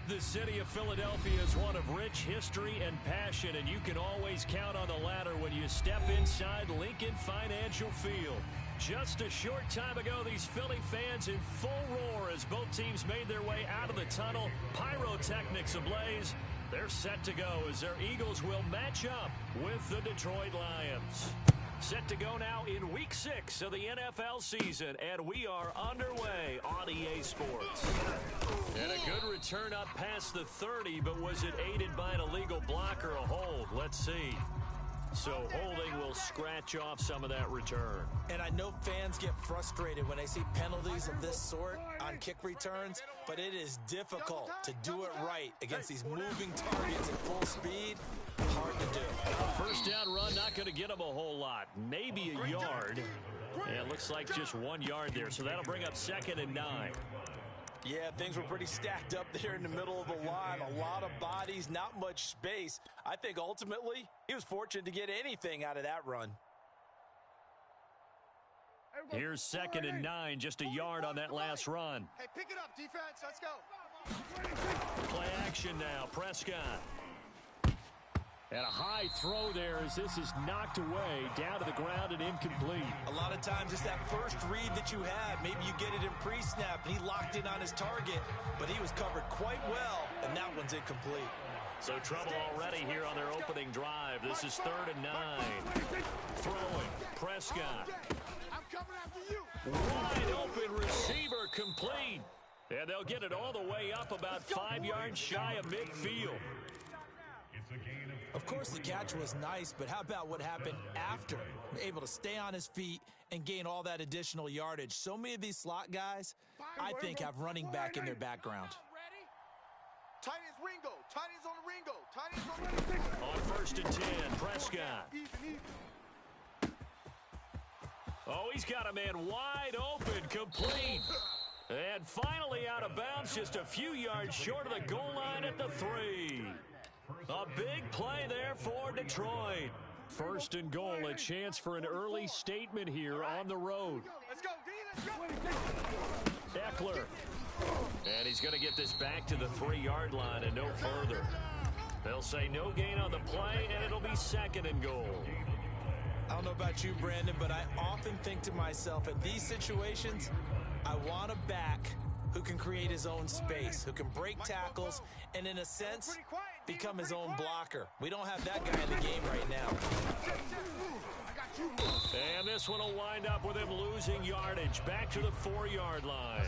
The city of Philadelphia is one of rich history and passion, and you can always count on the latter when you step inside Lincoln Financial Field. Just a short time ago, these Philly fans in full roar as both teams made their way out of the tunnel. Pyrotechnics ablaze. They're set to go as their Eagles will match up with the Detroit Lions. Set to go now in Week 6 of the NFL season, and we are underway on EA Sports. And a good return up past the 30, but was it aided by an illegal block or a hold? Let's see. So holding will scratch off some of that return. And I know fans get frustrated when they see penalties of this sort on kick returns, but it is difficult to do it right against these moving targets at full speed. Hard to do. First down run, not going to get him a whole lot. Maybe a yard. And it looks like just 1 yard there, so that'll bring up 2nd and 9. Yeah, things were pretty stacked up there in the middle of the line. A lot of bodies, not much space. I think ultimately he was fortunate to get anything out of that run. Here's 2nd and 9, just a yard on that last run. Hey, pick it up, defense. Let's go. Play action now, Prescott. And a high throw there as this is knocked away, down to the ground and incomplete. A lot of times it's that first read that you have. Maybe you get it in pre-snap, and he locked in on his target, but he was covered quite well, and that one's incomplete. So trouble already here on their opening drive. This is 3rd and 9. Throwing, Prescott. I'm coming after you. Wide open receiver complete. And they'll get it all the way up about 5 yards shy of midfield. Of course, the catch was nice, but how about what happened after? Able to stay on his feet and gain all that additional yardage. So many of these slot guys, I think, have running back in their background. Tight as Ringo. Tight as on the Ringo. Tight as on the Ringo. On 1st and 10, Prescott. Oh, he's got a man wide open, complete. And finally out of bounds, just a few yards short of the goal line at the 3. A big play there for Detroit. 1st and goal, a chance for an early statement here on the road. Let's go, D. Let's go. Eckler. And he's going to get this back to the 3-yard line and no further. They'll say no gain on the play, and it'll be 2nd and goal. I don't know about you, Brandon, but I often think to myself, in these situations, I want a back who can create his own space, who can break tackles, and in a sense, become his own blocker. We don't have that guy in the game right now. And this one will wind up with him losing yardage back to the 4-yard line.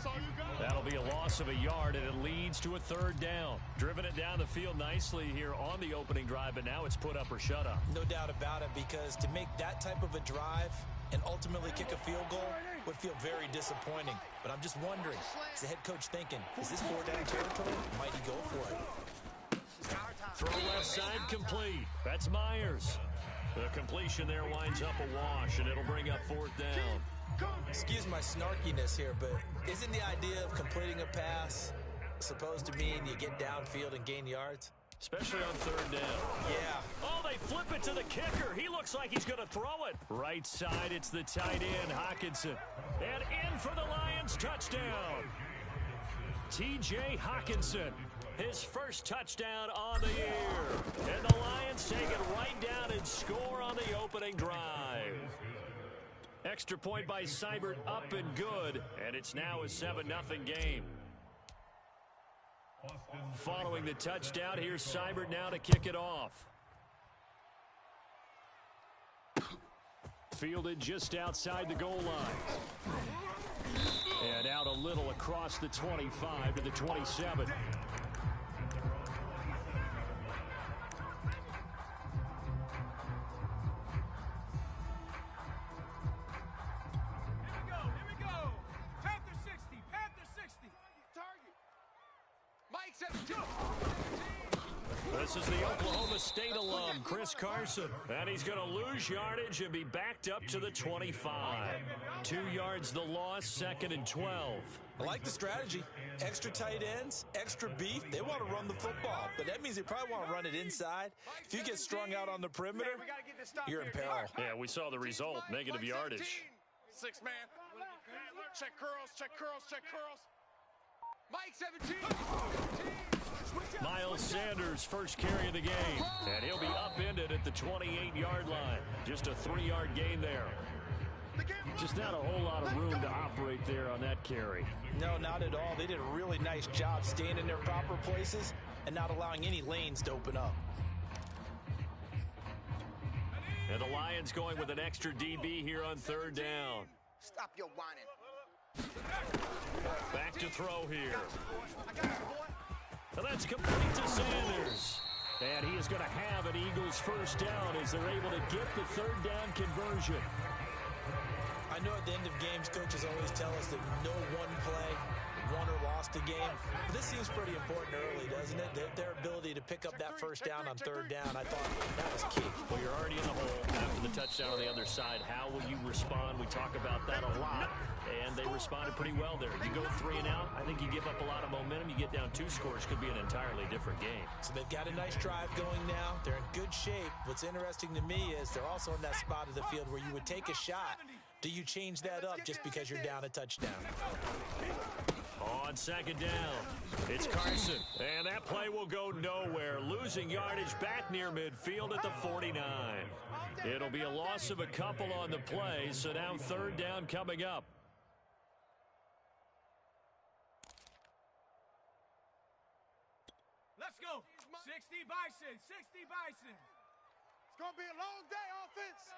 That'll be a loss of a yard, and it leads to a 3rd down. Driven it down the field nicely here on the opening drive, but now it's put up or shut up. No doubt about it, because to make that type of a drive and ultimately kick a field goal would feel very disappointing. But I'm just wondering, is the head coach thinking, is this 4-down territory? Might he go for it? Throw left side complete. That's Myers. The completion there winds up a wash, and it'll bring up 4th down. Excuse my snarkiness here, but isn't the idea of completing a pass supposed to mean you get downfield and gain yards? Especially on 3rd down. Yeah. Oh, they flip it to the kicker. He looks like he's going to throw it. Right side, it's the tight end, Hockenson. And in for the Lions touchdown. T.J. Hockenson. His first touchdown on the year. And the Lions take it right down and score on the opening drive. Extra point by Seibert up and good. And it's now a 7-0 game. Following the touchdown, here's Seibert now to kick it off. Fielded just outside the goal line. And out a little across the 25 to the 27. This is the Oklahoma State alum, Chris Carson. And he's going to lose yardage and be backed up to the 25. 2 yards the loss, 2nd and 12. I like the strategy. Extra tight ends, extra beef. They want to run the football, but that means they probably want to run it inside. If you get strung out on the perimeter, you're in peril. Yeah, we saw the result, negative yardage. 6 man. Check curls, check curls, check curls. Mike 17. Miles Sanders, first carry of the game. And he'll be upended at the 28-yard line. Just a 3-yard gain there. Just not a whole lot of room to operate there on that carry. No, not at all. They did a really nice job staying in their proper places and not allowing any lanes to open up. And the Lions going with an extra DB here on third down. Stop your whining. Back to throw here. And that's complete to Sanders. And he is going to have an Eagles first down as they're able to get the third down conversion. I know at the end of games, coaches always tell us that no one play won or lost a game. But this seems pretty important early, doesn't it? Their ability to pick up that first down on third down, I thought that was key. Well, you're already in the hole after the touchdown on the other side. How will you respond? We talk about that a lot, and they responded pretty well there. You go 3 and out, I think you give up a lot of momentum. You get down 2 scores, could be an entirely different game. So they've got a nice drive going now. They're in good shape. What's interesting to me is they're also in that spot of the field where you would take a shot. Do you change that up just because you're down a touchdown? On second down, it's Carson. And that play will go nowhere. Losing yardage back near midfield at the 49. It'll be a loss of a couple on the play, so now third down coming up. Let's go. 60 Bison, 60 Bison. It's going to be a long day, offense.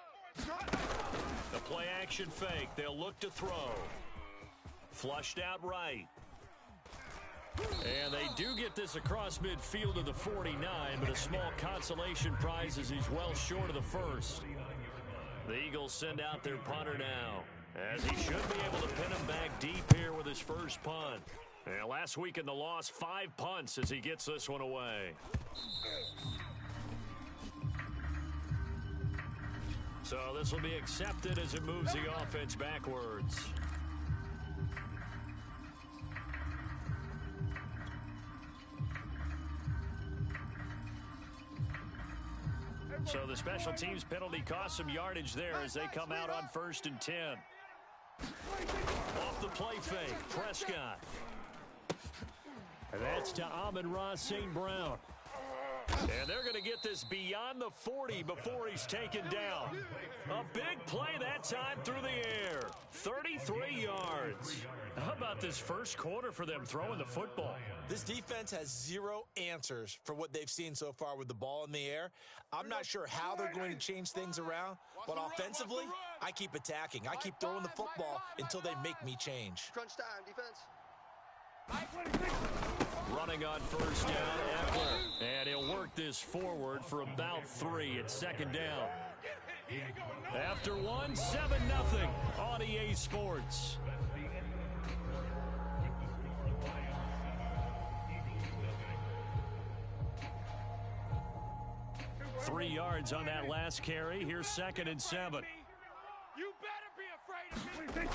The play action fake. They'll look to throw. Flushed out right. And they do get this across midfield to the 49, but a small consolation prize as he's well short of the first. The Eagles send out their punter now, as he should be able to pin him back deep here with his first punt. And last week in the loss, 5 punts as he gets this one away. So this will be accepted as it moves the offense backwards. So the special teams penalty cost some yardage there as they come out on 1st and 10. Off the play fake, Prescott. And that's to Amon-Ra St. Brown. And they're going to get this beyond the 40 before he's taken down. A big play that time through the air. 33 yards. How about this first quarter for them throwing the football? This defense has 0 answers for what they've seen so far with the ball in the air. I'm not sure how they're going to change things around, but offensively, I keep attacking. I keep throwing the football until they make me change. Crunch time, defense. Running on first down, Eckler. And he'll work this forward for about 3 at second down. After 1, 7-0 on EA Sports. Three yards on that last carry. Here's 2nd and 7. You better be afraid of me.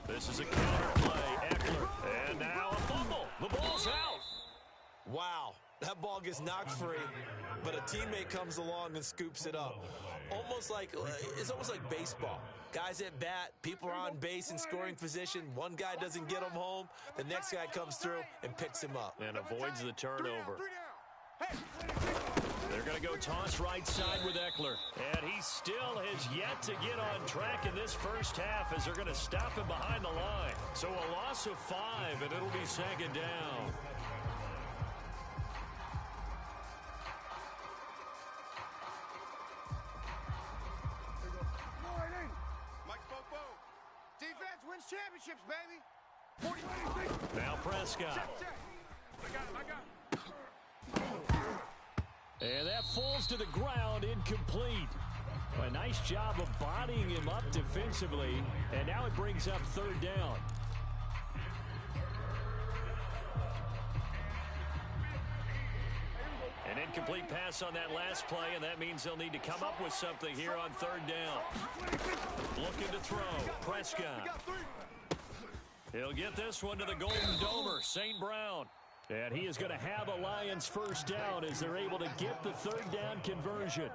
This is a counter play. Eckler. And now a fumble. The ball's out. Wow, that ball gets knocked free, but a teammate comes along and scoops it up. It's almost like baseball. Guys at bat, people are on base in scoring position. One guy doesn't get him home. The next guy comes through and picks him up. And avoids the turnover. They're going to go toss right side with Eckler. And he still has yet to get on track in this first half as they're going to stop him behind the line. So a loss of 5, and it'll be 2nd down. Mike Popo. Defense wins championships, baby. Now Prescott. And that falls to the ground, incomplete. A nice job of bodying him up defensively, and now it brings up 3rd down. An incomplete pass on that last play, and that means they'll need to come up with something here on 3rd down. Looking to throw, Prescott. He'll get this one to the Golden Domer, St. Brown. And he is going to have a Lions first down as they're able to get the 3rd down conversion.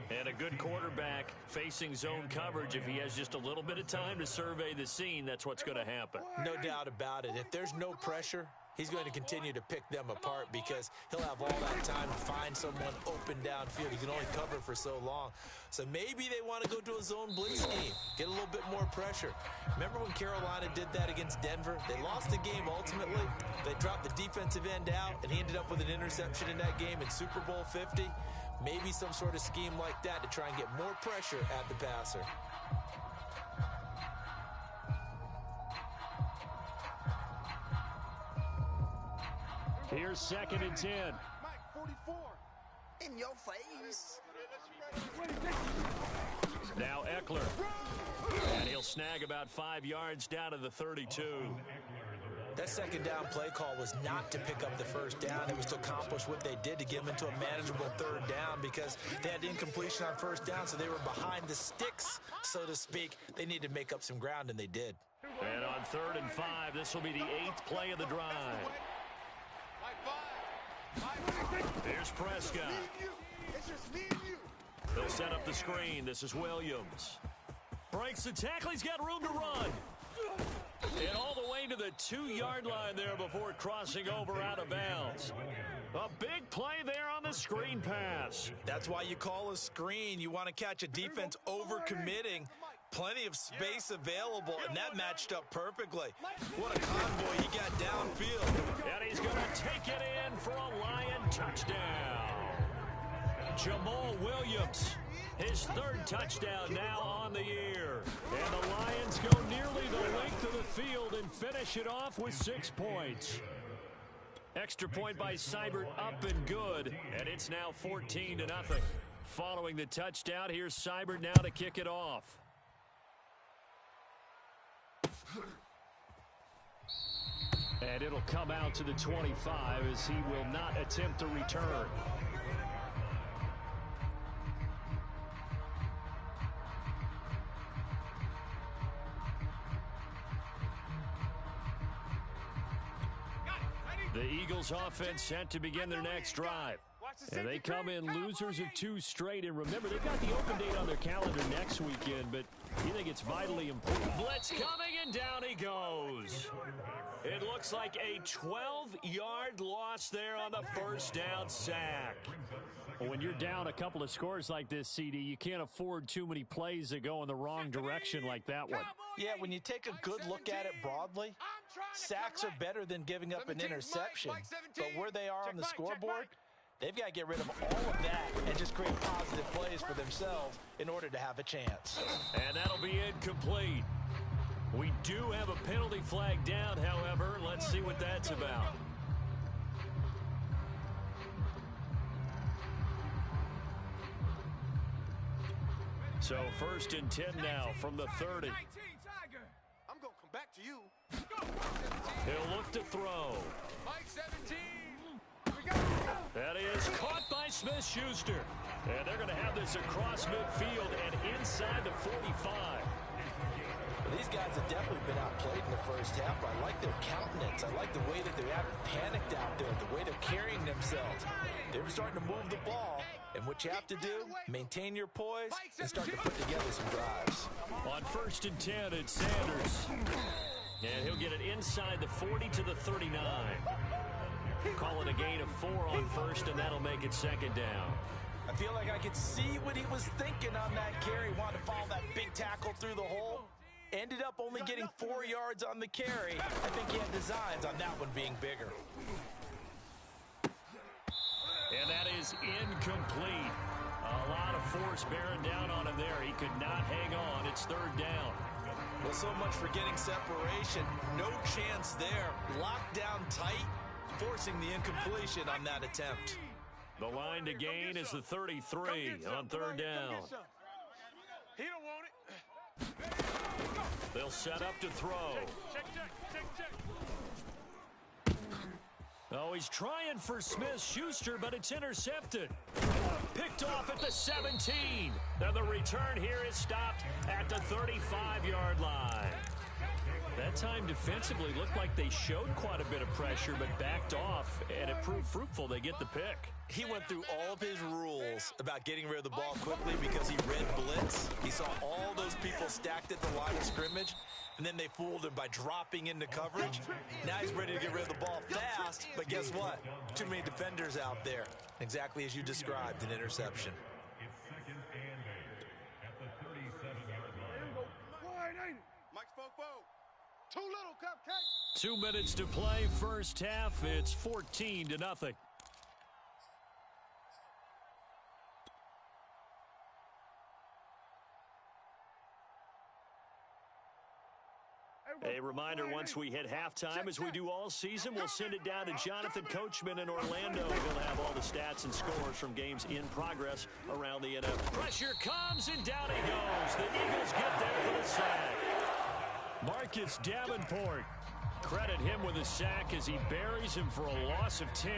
And a good quarterback facing zone coverage, if he has just a little bit of time to survey the scene, that's what's going to happen. No doubt about it. If there's no pressure, he's going to continue to pick them apart because he'll have all that time to find someone open downfield. He can only cover for so long. So maybe they want to go to a zone blitz scheme, get a little bit more pressure. Remember when Carolina did that against Denver? They lost the game ultimately. They dropped the defensive end out, and he ended up with an interception in that game in Super Bowl 50. Maybe some sort of scheme like that to try and get more pressure at the passer. Here's 2nd and 10. Mike, 44. In your face. Now Eckler. And he'll snag about 5 yards down to the 32. That second down play call was not to pick up the first down. It was to accomplish what they did to get them into a manageable third down because they had incompletion on first down, so they were behind the sticks, so to speak. They needed to make up some ground, and they did. And on 3rd and 5, this will be the 8th play of the drive. Here's Prescott. It's just me and you. They'll set up the screen. This is Williams. Breaks the tackle. He's got room to run. And all the way to the 2-yard line there before crossing over out of bounds. A big play there on the screen pass. That's why you call a screen. You want to catch a defense over-committing. Plenty of space available, and that matched up perfectly. What a convoy he got downfield. And he's going to take it in for a Lion touchdown. Jamal Williams, his 3rd touchdown now on the year. And the Lions go nearly the length of the field and finish it off with 6 points. Extra point by Seibert up and good, and it's now 14-0. Following the touchdown, here's Seibert now to kick it off. And it'll come out to the 25 as he will not attempt to return. The Eagles offense set to begin their next drive. And they come in losers of 2 straight. And remember, they've got the open date on their calendar next weekend, but you think it's vitally important. Blitz coming, and down he goes. It looks like a 12-yard loss there on the first down sack. Well, when you're down a couple of scores like this, CD, you can't afford too many plays that go in the wrong direction like that one. Yeah, when you take a good look at it broadly, sacks are better than giving up an interception. But where they are on the scoreboard, they've got to get rid of all of that and just create positive plays for themselves in order to have a chance. And that'll be incomplete. We do have a penalty flag down, however. Let's see what that's about. So 1st and 10 now from the 30. I'm going to come back to you. He'll look to throw. Mike 17. That is caught by Smith-Schuster. And they're going to have this across midfield and inside the 45. These guys have definitely been outplayed in the first half, but I like their countenance. I like the way that they haven't panicked out there, the way they're carrying themselves. They're starting to move the ball, and what you have to do, maintain your poise and start to put together some drives. On 1st and 10, it's Sanders. And he'll get it inside the 40 to the 39. Call it a gain of 4 on 1st, and that'll make it 2nd down. I feel like I could see what he was thinking on that carry. Wanted to follow that big tackle through the hole. Ended up only getting 4 yards on the carry. I think he had designs on that one being bigger. And that is incomplete. A lot of force bearing down on him there. He could not hang on. It's 3rd down. Well, so much for getting separation. No chance there. Locked down tight, forcing the incompletion on that attempt. The line to gain is the 33 on 3rd down. He don't want it. They'll set up to throw. Check. Oh, he's trying for Smith-Schuster, but it's intercepted. Picked off at the 17. And the return here is stopped at the 35-yard line. That time defensively looked like they showed quite a bit of pressure but backed off, and it proved fruitful. They get the pick. He went through all of his rules about getting rid of the ball quickly because he read blitz. He saw all those people stacked at the line of scrimmage, and then they fooled him by dropping into coverage. Now he's ready to get rid of the ball fast, but guess what? Too many defenders out there. Exactly as you described, an interception. Mike Spokebo. Too little, Cupcake. 2 minutes to play, first half. It's 14-0. A reminder, once we hit halftime, as we do all season, we'll send it down to Jonathan Coachman in Orlando. He'll have all the stats and scores from games in progress around the NFL. Pressure comes, and down he goes. The Eagles get there for the sack. Marcus Davenport. Credit him with a sack as he buries him for a loss of 10.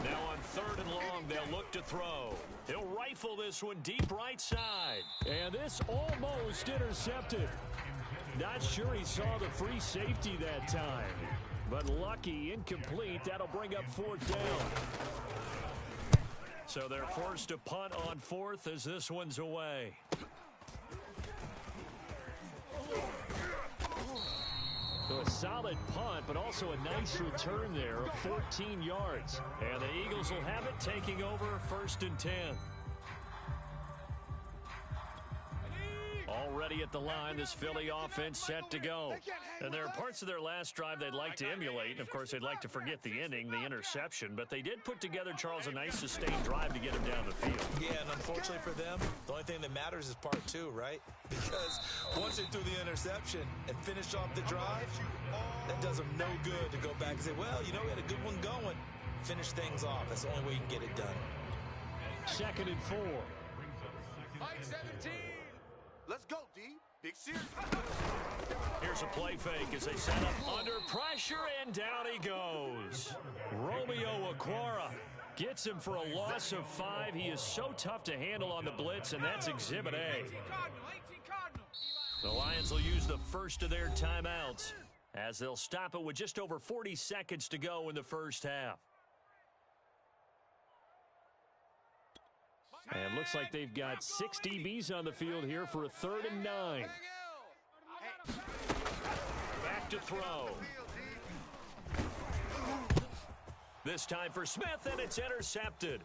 Now on 3rd and long, they'll look to throw. He'll rifle this one deep right side. And this almost intercepted. Not sure he saw the free safety that time. But lucky, incomplete. That'll bring up 4th down. So they're forced to punt on 4th as this one's away. So a solid punt, but also a nice return there of 14 yards. And the Eagles will have it, taking over 1st and 10. Already at the line, this Philly offense set to go. And there are parts of their last drive they'd like to emulate. And of course, they'd like to forget the ending, the interception. But they did put together, Charles, a nice sustained drive to get him down the field. Yeah, and unfortunately for them, the only thing that matters is part 2, right? Because once they threw the interception and finished off the drive, that does them no good to go back and say, well, you know, we had a good one going. Finish things off. That's the only way you can get it done. 2nd and 4. Mike 17. Let's go, D. Big series. Here's a play fake as they set up under pressure, and down he goes. Romeo Okwara gets him for a loss of 5. He is so tough to handle on the blitz, and that's Exhibit A. 18 Cardinals. The Lions will use the first of their timeouts as they'll stop it with just over 40 seconds to go in the first half. And looks like they've got 6 DBs on the field here for a 3rd and 9. Back to throw. This time for Smith, and it's intercepted.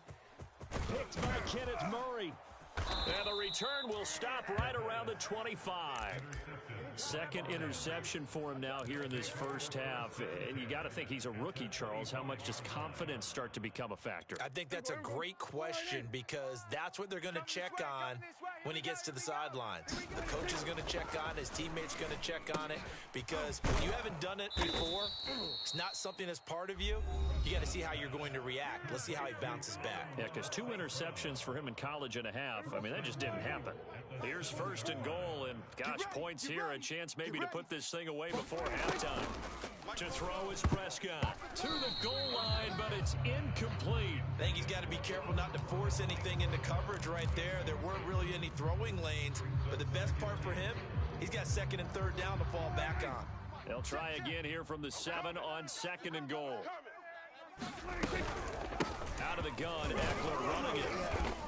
Picked by Kenneth Murray. And the return will stop right around the 25. 2nd interception for him now here in this first half. And you got to think he's a rookie, Charles. How much does confidence start to become a factor? I think that's a great question because that's what they're going to check on when he gets to the sidelines. The coach is going to check on it. His teammates going to check on it because when you haven't done it before, it's not something that's part of you. You got to see how you're going to react. Let's see how he bounces back. Yeah, because 2 interceptions for him in college and a half. I mean, that just didn't happen. Here's 1st and goal, and gosh, points here. A chance maybe to put this thing away before halftime. To throw is Prescott to the goal line, but it's incomplete. I think he's got to be careful not to force anything into coverage right there. There weren't really any throwing lanes, but the best part for him, he's got 2nd and 3rd down to fall back on. They'll try again here from the 7 on 2nd and goal. Out of the gun, Eckler running it.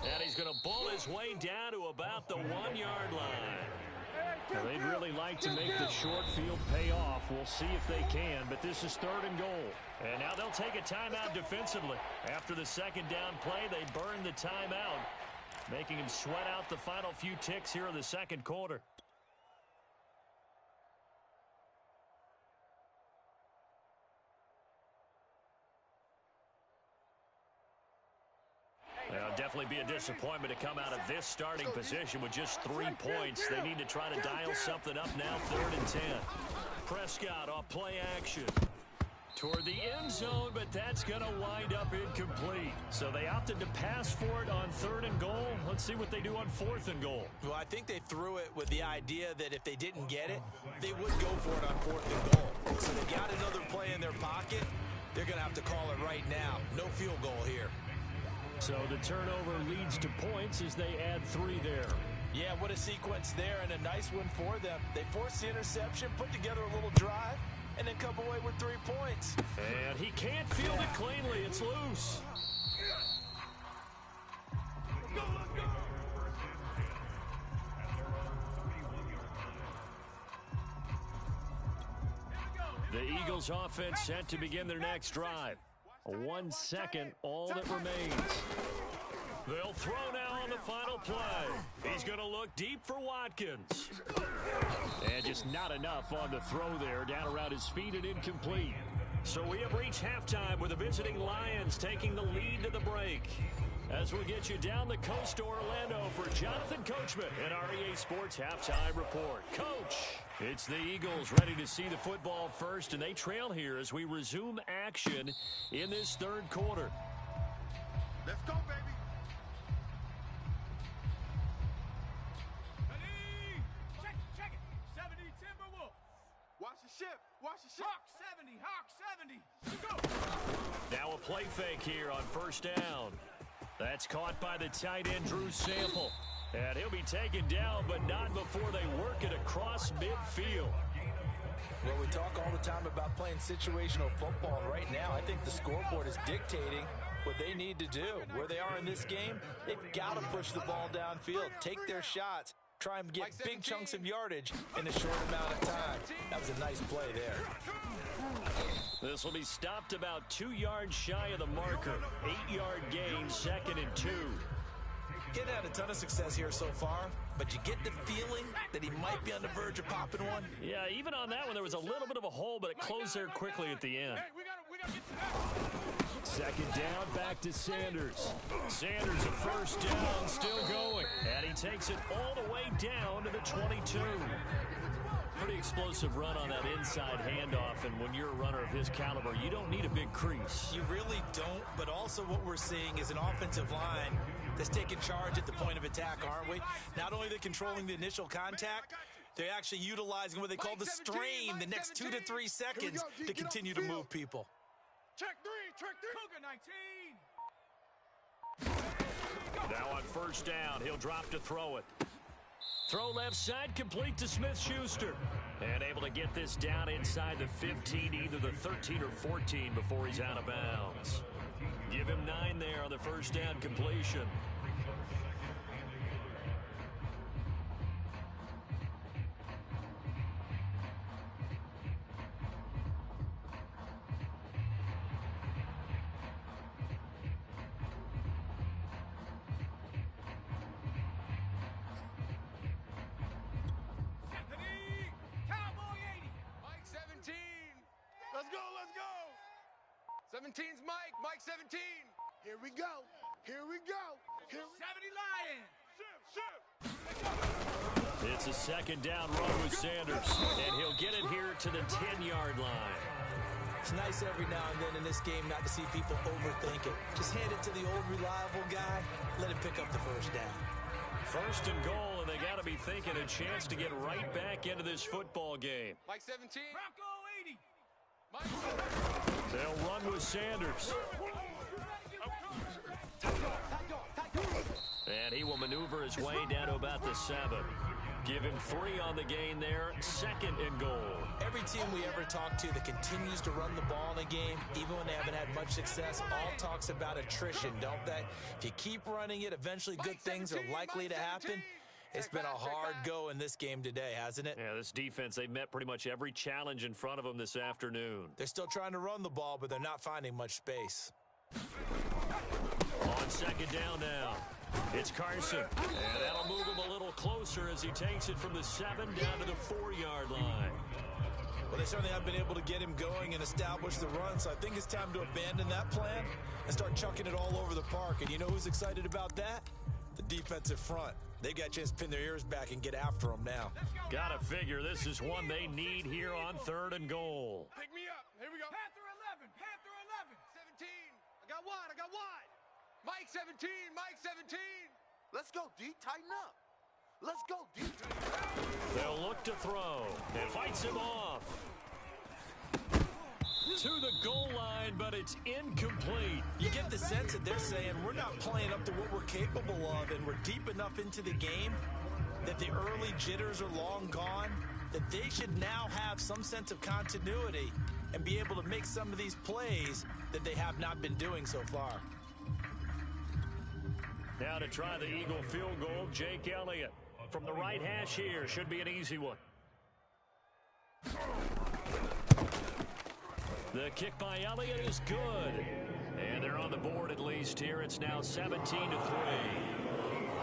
And he's going to bull his way down to about the 1-yard line. Now, they'd really like to make the short field pay off. We'll see if they can, but this is 3rd and goal. And now they'll take a timeout defensively. After the 2nd down play, they burn the timeout, making him sweat out the final few ticks here in the 2nd quarter. It'll definitely be a disappointment to come out of this starting position with just 3 points. They need to try to dial something up now, 3rd and 10. Prescott off play action toward the end zone, but that's going to wind up incomplete. So they opted to pass for it on 3rd and goal. Let's see what they do on 4th and goal. Well, I think they threw it with the idea that if they didn't get it, they would go for it on 4th and goal. So they got another play in their pocket. They're going to have to call it right now. No field goal here. So the turnover leads to points as they add 3 there. Yeah, what a sequence there, and a nice one for them. They forced the interception, put together a little drive, and then come away with 3 points. And he can't field it cleanly. It's loose. The Eagles offense set to begin their next drive. 1 second, all that remains. They'll throw now on the final play. He's going to look deep for Watkins. And just not enough on the throw there, down around his feet and incomplete. So we have reached halftime with the visiting Lions taking the lead to the break. As we get you down the coast to Orlando for Jonathan Coachman and our EA Sports Halftime Report. Coach, it's the Eagles ready to see the football first, and they trail here as we resume action in this third quarter. Let's go, baby. Check it. 70 Timberwolves. Watch the ship. Watch the ship. Hawk 70. Go. Now a play fake here on first down. That's caught by the tight end, Drew Sample. And he'll be taken down, but not before they work it across midfield. Well, we talk all the time about playing situational football, and right now I think the scoreboard is dictating what they need to do. Where they are in this game, they've got to push the ball downfield, take their shots, try and get big chunks of yardage in a short amount of time. That was a nice play there. This will be stopped about 2 yards shy of the marker. 8-yard gain, 2nd and 2. Getting had a ton of success here so far, but you get the feeling that he might be on the verge of popping one. Yeah, even on that one, there was a little bit of a hole, but it closed there quickly at the end. Hey, we gotta get to that. Second down, back to Sanders. Sanders, a first down, still going. And he takes it all the way down to the 22. Pretty explosive run on that inside handoff, and when you're a runner of his caliber, you don't need a big crease. You really don't, but also what we're seeing is an offensive line that's taking charge at the point of attack, aren't we? Not only are they controlling the initial contact, they're actually utilizing what they call the strain the next 2 to 3 seconds to continue to move people. Check three. Cougar 19. Now on first down, he'll drop to throw it. Throw left side, complete to Smith-Schuster. And able to get this down inside the 15, either the 13 or 14 before he's out of bounds. Give him 9 there on the first down completion. Cowboy 80. Mike 17. Let's go. 17's Mike. Mike 17. Here we go. 70 Lions. It's a second down run with Sanders, and he'll get it here to the 10-yard line. It's nice every now and then in this game not to see people overthink it. Just hand it to the old reliable guy, let him pick up the first down. First and goal, and they got to be thinking a chance to get right back into this football game. Mike 17. Bronco 80. Mike. They'll run with Sanders. And he will maneuver his way down to about the 7. Give him 3 on the gain there, 2nd and goal. Every team we ever talk to that continues to run the ball in a game, even when they haven't had much success, all talks about attrition, don't they? If you keep running it, eventually good things are likely to happen. It's been a hard go in this game today, hasn't it? Yeah, this defense, they've met pretty much every challenge in front of them this afternoon. They're still trying to run the ball, but they're not finding much space. On second down now, it's Carson. And that'll move him a little closer as he takes it from the 7 down to the 4-yard line. Well, they certainly haven't been able to get him going and establish the run, so I think it's time to abandon that plan and start chucking it all over the park. And you know who's excited about that? The defensive front. They got a chance to pin their ears back and get after them now. Gotta figure this is one they need here on 3rd and goal. Pick me up. Here we go. Panther 11. 17. I got wide. Mike 17. Mike 17. Let's go, D. Tighten up. Let's go, D. They'll look to throw. It fights him off. to the goal line, but it's incomplete. You get the sense that they're saying we're not playing up to what we're capable of, and we're deep enough into the game that the early jitters are long gone, that they should now have some sense of continuity and be able to make some of these plays that they have not been doing so far. Now to try the Eagle field goal, Jake Elliott. From the right hash here, should be an easy one. The kick by Elliott is good. And they're on the board at least here. It's now 17-3.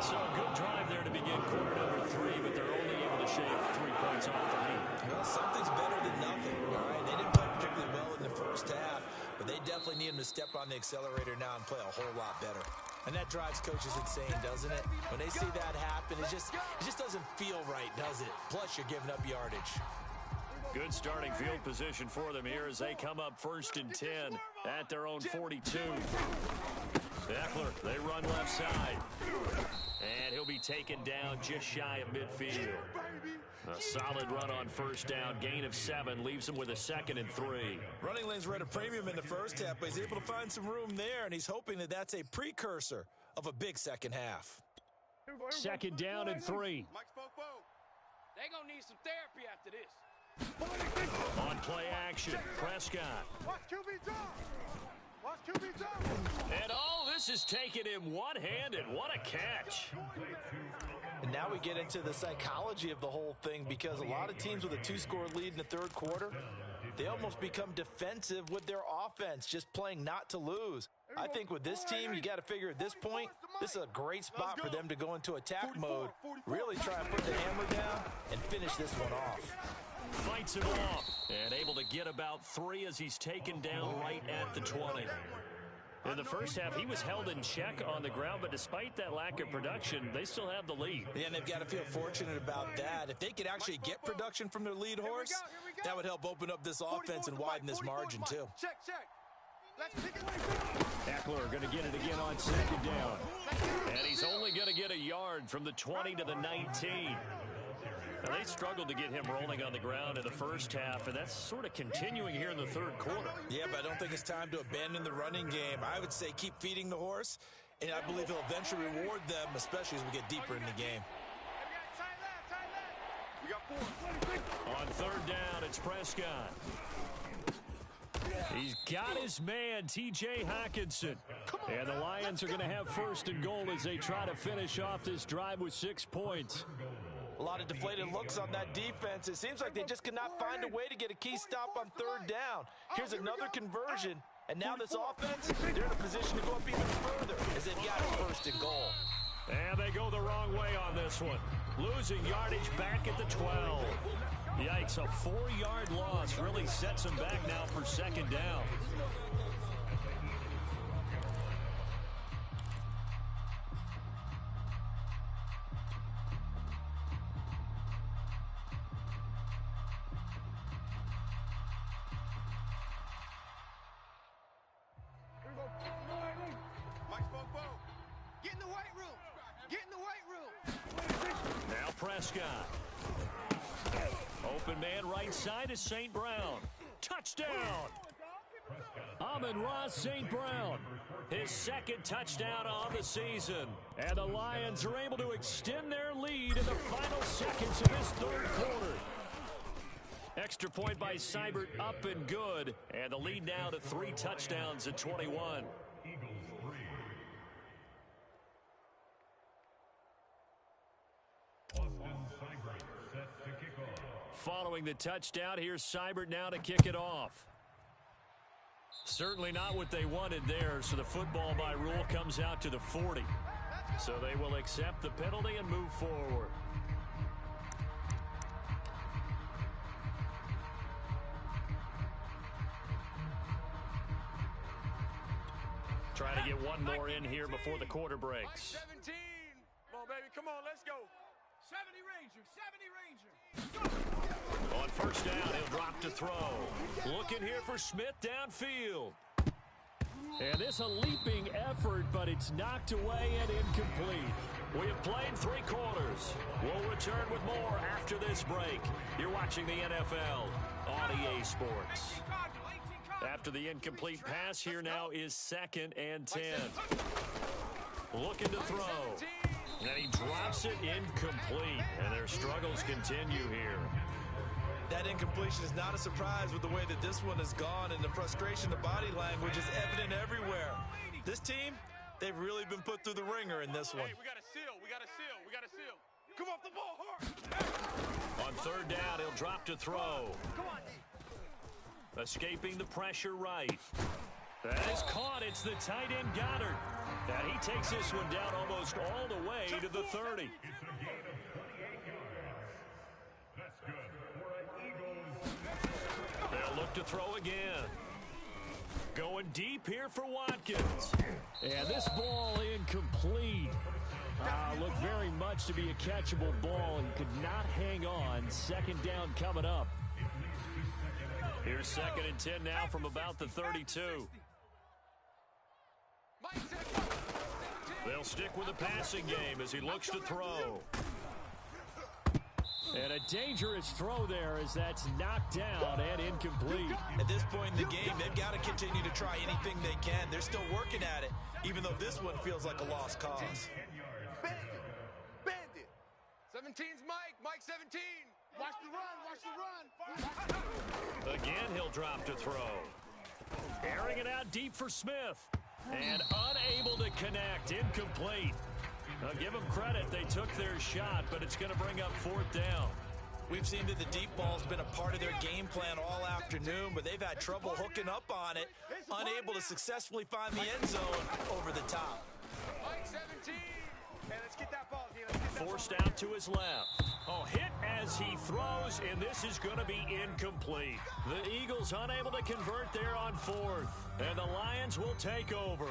So a good drive there to begin quarter number 3, but they're only able to shave 3 points off the lead. Well, something's better than nothing, all right? They didn't play particularly well in the first half, but they definitely need them to step on the accelerator now and play a whole lot better. And that drives coaches insane, doesn't it? When they see that happen, it just doesn't feel right, does it? Plus, you're giving up yardage. Good starting field position for them here as they come up 1st and 10 at their own 42. Eckler, they run left side. And he'll be taken down just shy of midfield. A solid run on 1st down, gain of 7, leaves him with a 2nd and 3. Running lanes were at a premium in the first half, but he's able to find some room there, and he's hoping that that's a precursor of a big second half. 2nd down and 3. They're going to need some therapy after this. On play action, Prescott. Watch QB drop. Watch QB drop. And this is taking him one-handed. What a catch. And now we get into the psychology of the whole thing, because a lot of teams with a 2-score lead in the third quarter, they almost become defensive with their offense, just playing not to lose. I think with this team, you got to figure at this point, this is a great spot for them to go into attack mode, really try and put the hammer down and finish this one off. Fights him off and able to get about 3 as he's taken down right at the 20. In the first half, he was held in check on the ground, but despite that lack of production, they still have the lead. Yeah, and they've got to feel fortunate about that. If they could actually get production from their lead horse, that would help open up this offense and widen this margin too. Check. Let's pick it. Eckler going to get it again on 2nd down. And he's only going to get a yard from the 20 to the 19. Now, they struggled to get him rolling on the ground in the first half, and that's sort of continuing here in the third quarter. Yeah, but I don't think it's time to abandon the running game. I would say keep feeding the horse, and I believe he'll eventually reward them, especially as we get deeper in the game. We got 4. On 3rd down, it's Prescott. He's got his man, T.J. Hockenson. And the Lions are going to have 1st and goal as they try to finish off this drive with 6 points. A lot of deflated looks on that defense. It seems like they just could not find a way to get a key stop on 3rd down. Here's another conversion, and now this offense, they're in a position to go up even further as they've got 1st and goal. And they go the wrong way on this one. Losing yardage back at the 12. Yikes, a 4-yard loss really sets them back now for 2nd down. Get in the weight room. Get in the weight room. Now Prescott. Open man right side is St. Brown. Touchdown. Amon-Ra St. Brown. His 2nd touchdown on the season. And the Lions are able to extend their lead in the final seconds of this third quarter. Extra point by Seibert, up and good. And the lead now to 3 touchdowns at 21. Following the touchdown, here's Seibert now to kick it off. Certainly not what they wanted there, so the football by rule comes out to the 40. So they will accept the penalty and move forward. Trying to get one more in here before the quarter breaks. 17. Come on, baby. Come on, let's go. 70 Ranger, 70 Ranger. On 1st down, he'll drop to throw. Looking here for Smith downfield. And this a leaping effort, but it's knocked away and incomplete. We have played 3 quarters. We'll return with more after this break. You're watching the NFL on EA Sports. 18 Cardinal, 18 Cardinal. After the incomplete pass, here now is 2nd and 10. Looking to throw. And he drops it incomplete. And their struggles continue here. That incompletion is not a surprise with the way that this one has gone, and the frustration, the body language is evident everywhere. This team, they've really been put through the ringer in this one. Hey, we got to seal. We got to seal. We got to seal. Come off the ball hard. On 3rd down, he'll drop to throw. Escaping the pressure right. That is caught. It's the tight end Goddard. And he takes this one down almost all the way to the 30. They'll look to throw again. Going deep here for Watkins. And this ball incomplete. Looked very much to be a catchable ball. He could not hang on. 2nd down coming up. Here's 2nd and 10 now from about the 32. They'll stick with the passing game as he looks to throw. And a dangerous throw there as that's knocked down and incomplete. At this point in the game, they've got to continue to try anything they can. They're still working at it, even though this one feels like a lost cause. Bandit. 17's Mike. Mike 17. Watch the run. Watch the run. Again, he'll drop to throw. Airing it out deep for Smith. And unable to connect. Incomplete. Now, give them credit. They took their shot, but it's going to bring up 4th down. We've seen that the deep ball's been a part of their game plan all afternoon, but they've had trouble hooking up on it, unable to successfully find the end zone over the top. Mike 17. Hey, let's get that ball, D. Forced out to his left. Oh, hit as he throws, and this is going to be incomplete. The Eagles unable to convert there on 4th, and the Lions will take over.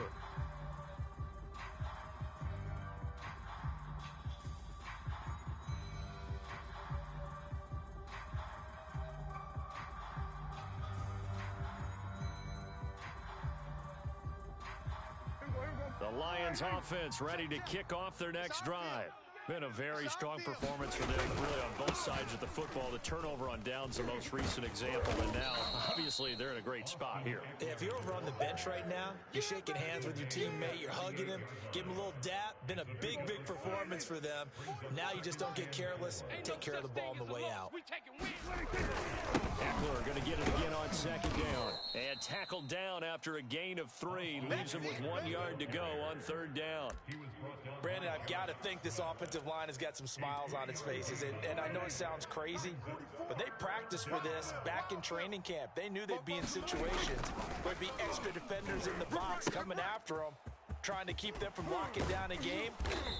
The Lions offense ready to kick off their next drive. Been a very strong performance for them, really, on both sides of the football. The turnover on downs the most recent example, and now, obviously, they're in a great spot here. If you're over on the bench right now, you're shaking hands with your teammate, you're hugging him, give him a little dap. Been a big, big performance for them. Now you just don't get careless, take care of the ball on the way out. Eckler going to get it again on 2nd down. And tackled down after a gain of 3. Leaves him with 1 yard to go on 3rd down. Brandon, I've got to think this offensive line has got some smiles on its faces. And I know it sounds crazy, but they practiced for this back in training camp. They knew they'd be in situations where there'd be extra defenders in the box coming after them, trying to keep them from locking down a game.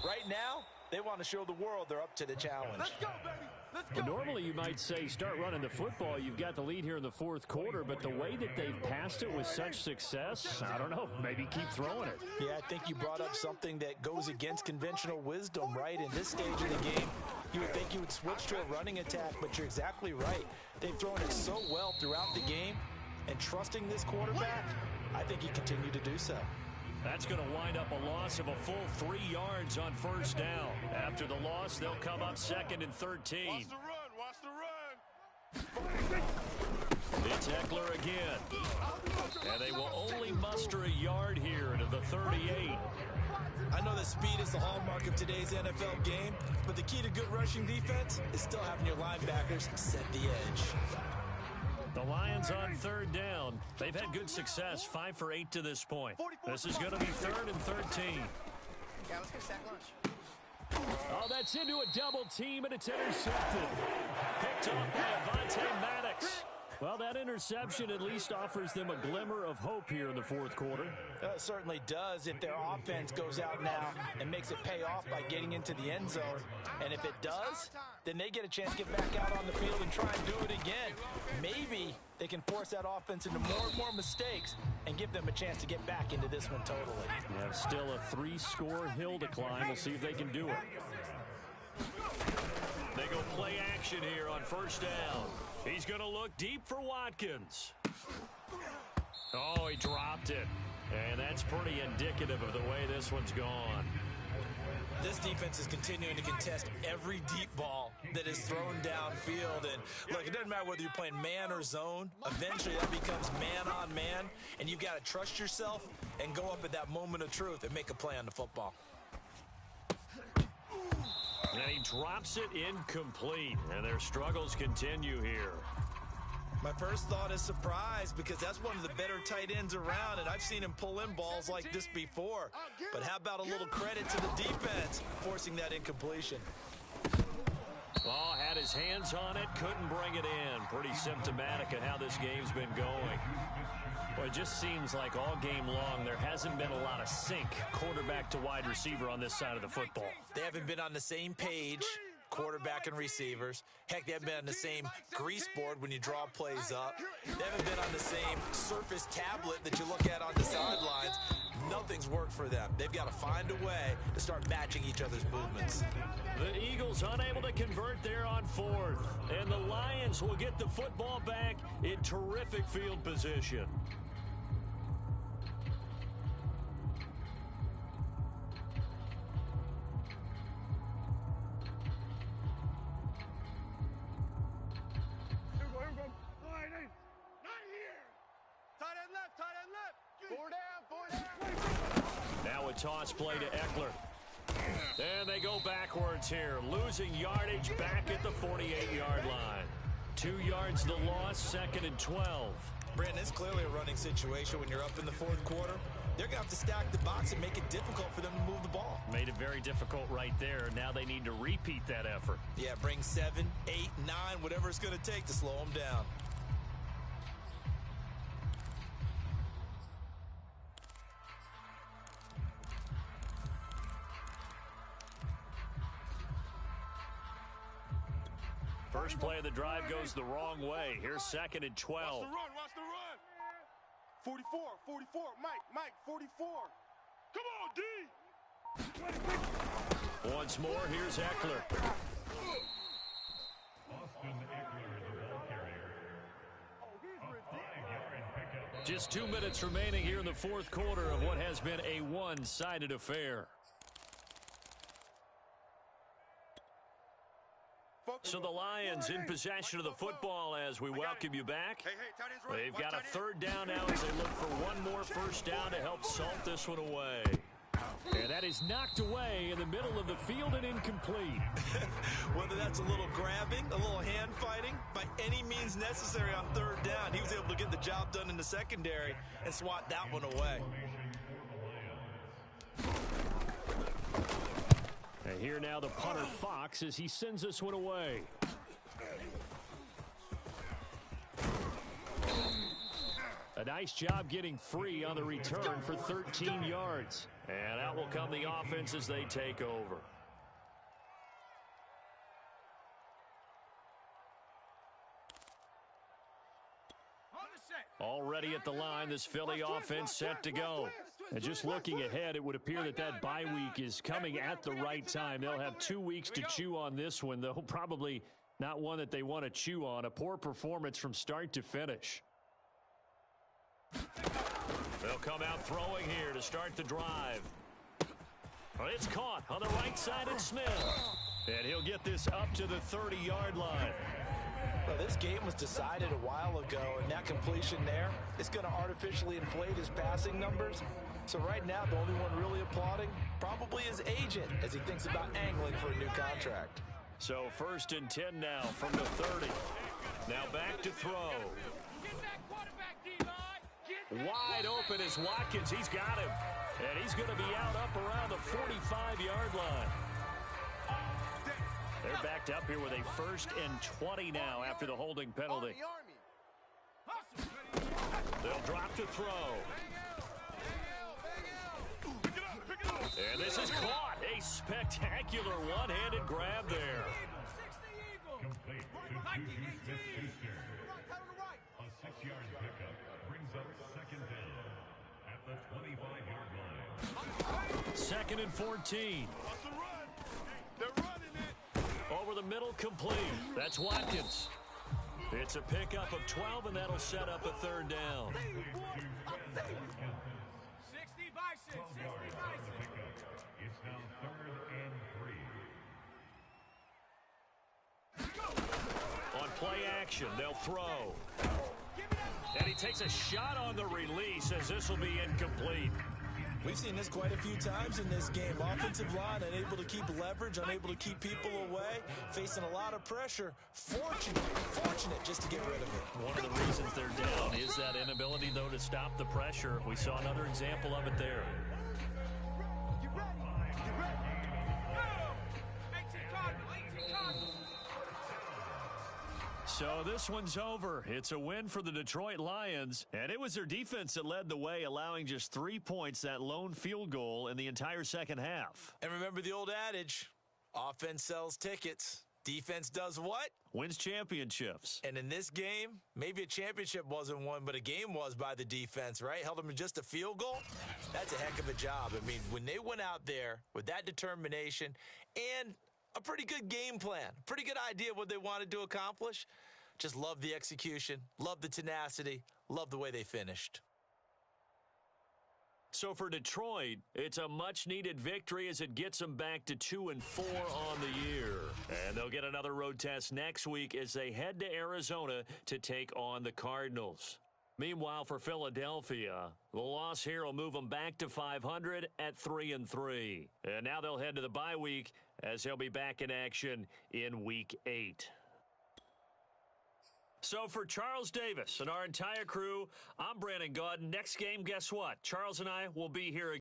Right now, they want to show the world they're up to the challenge. Let's go, baby. Let's go. Normally, you might say start running the football. You've got the lead here in the 4th quarter, but the way that they've passed it with such success, I don't know, maybe keep throwing it. Yeah, I think you brought up something that goes against conventional wisdom, right? In this stage of the game, you would think you would switch to a running attack, but you're exactly right. They've thrown it so well throughout the game, and trusting this quarterback, I think he continued to do so. That's going to wind up a loss of a full 3 yards on 1st down. After the loss, they'll come up 2nd and 13. Watch the run. Watch the run. It's Eckler again. And they will only muster a yard here to the 38. I know that speed is the hallmark of today's NFL game, but the key to good rushing defense is still having your linebackers set the edge. The Lions on 3rd down. They've had good success, 5 for 8 to this point. This is going to be 3rd and 13. Yeah, let's get sack lunch. Oh, that's into a double team, and it's intercepted. Picked off by Avonte Maddox. Well, that interception at least offers them a glimmer of hope here in the 4th quarter. It certainly does if their offense goes out now and makes it pay off by getting into the end zone. And if it does, then they get a chance to get back out on the field and try and do it again. Maybe they can force that offense into more and more mistakes and give them a chance to get back into this one totally. Yeah, still a 3-score hill to climb. We'll see if they can do it. They go play action here on 1st down. He's going to look deep for Watkins. Oh, he dropped it. And that's pretty indicative of the way this one's gone. This defense is continuing to contest every deep ball that is thrown downfield. And look, it doesn't matter whether you're playing man or zone. Eventually, that becomes man on man, and you've got to trust yourself and go up at that moment of truth and make a play on the football. And he drops it incomplete, and their struggles continue here. My first thought is surprise, because that's one of the better tight ends around, and I've seen him pull in balls like this before. But how about a little credit to the defense forcing that incompletion? Oh, had his hands on it, couldn't bring it in. Pretty symptomatic of how this game's been going. Well, it just seems like all game long there hasn't been a lot of sync quarterback to wide receiver on this side of the football. They haven't been on the same page, quarterback and receivers. Heck, they haven't been on the same grease board when you draw plays up. They haven't been on the same surface tablet that you look at on the sidelines. Nothing's worked for them. They've got to find a way to start matching each other's movements. The Eagles unable to convert there on fourth. And the Lions will get the football back in terrific field position. Now a toss play to Eckler. And they go backwards here, losing yardage back at the 48-yard line. 2 yards the loss, 2nd and 12. Brandon, it's clearly a running situation when you're up in the fourth quarter. They're going to have to stack the box and make it difficult for them to move the ball. Made it very difficult right there. Now they need to repeat that effort. Yeah, bring 7, 8, 9, whatever it's going to take to slow them down. First play of the drive goes the wrong way. Here's 2nd and 12. Watch the run. 44, Mike, 44. Come on, D. Once more, here's Eckler. Just 2 minutes remaining here in the fourth quarter of what has been a one-sided affair. So the Lions in possession of the football as we welcome you back. They've got a 3rd down now as they look for one more first down to help salt this one away. And that is knocked away in the middle of the field and incomplete. Whether that's a little grabbing, a little hand fighting, by any means necessary on 3rd down, he was able to get the job done in the secondary and swat that one away. And here now the punter Fox as he sends this one away. A nice job getting free on the return for 13 yards. And out will come the offense as they take over. Already at the line, this Philly offense set to go. And just looking ahead, it would appear that that bye week is coming at the right time. They'll have 2 weeks to chew on this one, though probably not one that they want to chew on. A poor performance from start to finish. They'll come out throwing here to start the drive. It's caught on the right side of Smith. And he'll get this up to the 30-yard line. Well, this game was decided a while ago, and that completion there is going to artificially inflate his passing numbers. So right now, the only one really applauding probably his agent as he thinks about angling for a new contract. So 1st and 10 now from the 30. Now back to throw. Wide open is Watkins. He's got him. And he's going to be out up around the 45-yard line. They're backed up here with a 1st and 20 now after the holding penalty. They'll drop to throw. And this is caught. A spectacular one-handed grab there. Complete to Juju Smith-Schuster. A 6-yard pickup brings up 2nd down at the 25-yard line. 2nd and 14. They're running it. Over the middle, complete. That's Watkins. It's a pickup of 12, and that'll set up a 3rd down. 60 Bison, 60 Bison. It's now Play action. They'll throw. And he takes a shot on the release as this will be incomplete. We've seen this quite a few times in this game. Offensive line unable to keep leverage, unable to keep people away, facing a lot of pressure. Fortunate just to get rid of it. One of the reasons they're down is that inability, though, to stop the pressure. We saw another example of it there. You ready? You ready? Go! 18 Cardinals, 18 Cardinals. So this one's over. It's a win for the Detroit Lions, and it was their defense that led the way, allowing just 3 points, that lone field goal in the entire second half. And remember the old adage, offense sells tickets. Defense does what? Wins championships. And in this game, maybe a championship wasn't won, but a game was by the defense, right? Held them to just a field goal. That's a heck of a job. I mean, when they went out there with that determination and a pretty good game plan, pretty good idea of what they wanted to accomplish, just love the execution, love the tenacity, love the way they finished. So for Detroit, it's a much-needed victory as it gets them back to 2-4 on the year. And they'll get another road test next week as they head to Arizona to take on the Cardinals. Meanwhile, for Philadelphia, the loss here will move them back to 500 at 3-3. And now they'll head to the bye week as they'll be back in action in Week 8. So for Charles Davis and our entire crew, I'm Brandon Gaudin. Next game, guess what? Charles and I will be here again.